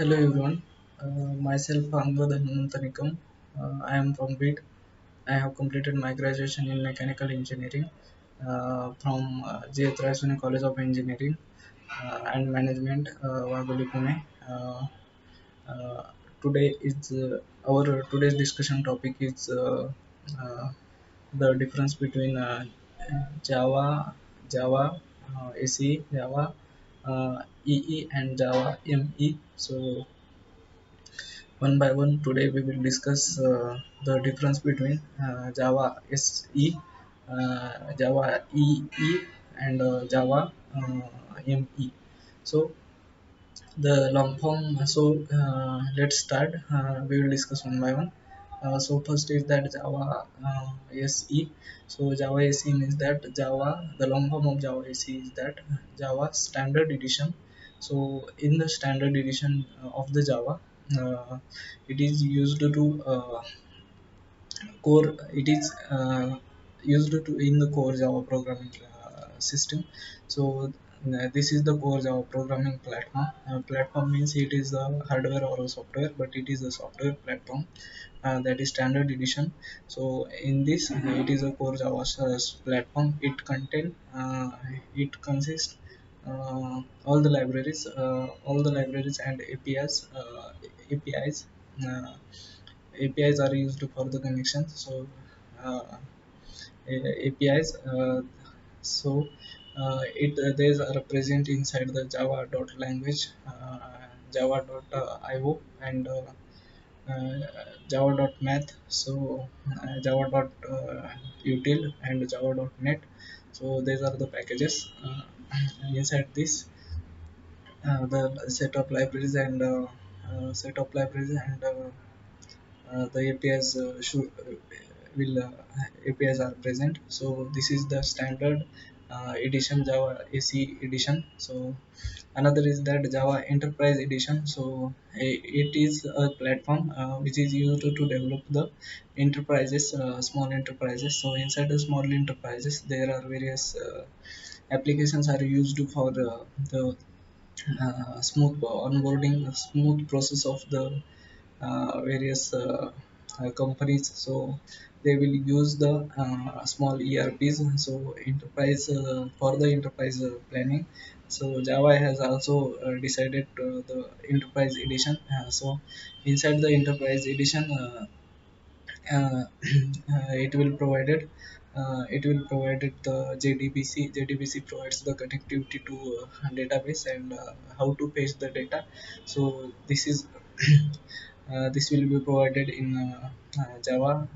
Hello everyone, myself Angad Hanantanikam. I am from BIT. I have completed my graduation in mechanical engineering from J. Trasuni College of Engineering and Management, Wagoli, Pune. Uh, Today is our today's discussion topic is uh, the difference between Java, AC, Java, EE, and Java ME. So one by one, today we will discuss the difference between Java SE, Java EE, and Java ME. So the long form. Let's start. We will discuss one by one. So first is that Java SE. So Java SE means that Java. The long form of Java SE is that Java Standard Edition. So in the Standard Edition of the Java, it is used to core. It is used to in the core Java programming system. So this is the core Java programming platform. Platform means it is a hardware or a software, but it is a software platform that is standard edition. So in this, it is a core Java platform. It consists all the libraries and APIs. Uh, APIs are used for the connection. So uh, APIs. So it These are present inside the Java dot language, Java dot io, and uh, Java dot math. So Java dot util and Java dot net. So these are the packages inside this. The set of libraries and the APIs APIs are present. So this is the standard edition, Java AC edition. So another is that Java Enterprise edition. So it is a platform which is used to develop the enterprises, small enterprises. So inside the small enterprises, there are various applications are used for the smooth onboarding, smooth process of the various companies. So they will use the small ERPs. So enterprise for the enterprise planning. So Java has also decided the enterprise edition. So inside the enterprise edition, it will provided the JDBC. JDBC provides the connectivity to database and how to paste the data. So this will be provided in Java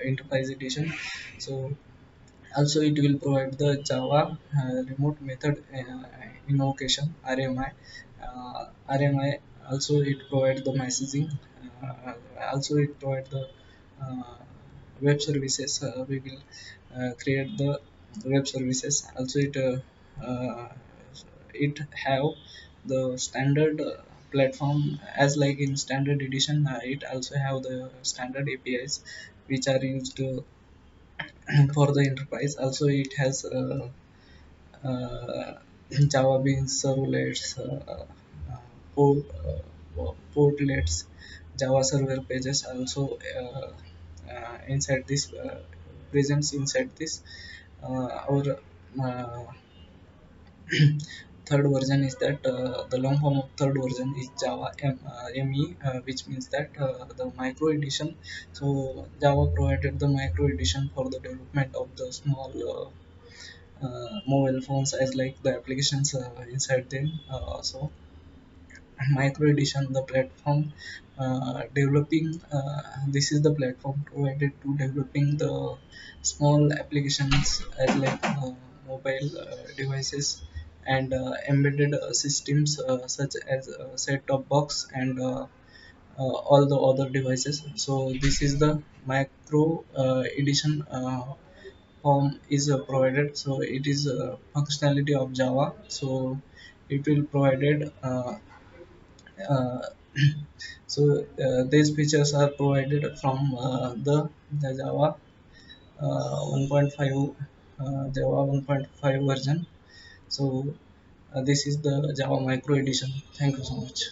Enterprise Edition. So also it will provide the Java remote method invocation RMI. RMI also it provides the messaging. Also it provides the uh, web services. We will create the web services. Also uh, it have the standard platform, as like in standard edition. It also have the standard APIs which are used for the enterprise. Also it has uh, Java Beans servlets, port, portlets, Java server pages. Also inside this presents inside this our uh, third version is that the long form of third version is Java ME, which means that the micro edition. So Java provided the micro edition for the development of the small mobile phones, as like the applications inside them. So micro edition, the platform developing this is the platform provided to developing the small applications, as like mobile devices and embedded systems such as set-top box and all the other devices. So this is the micro edition form is provided. So it is functionality of Java. So it will provided uh, these features are provided from the Java 1.5 Java 1.5 version. So This is the Java Micro Edition. Thank you so much.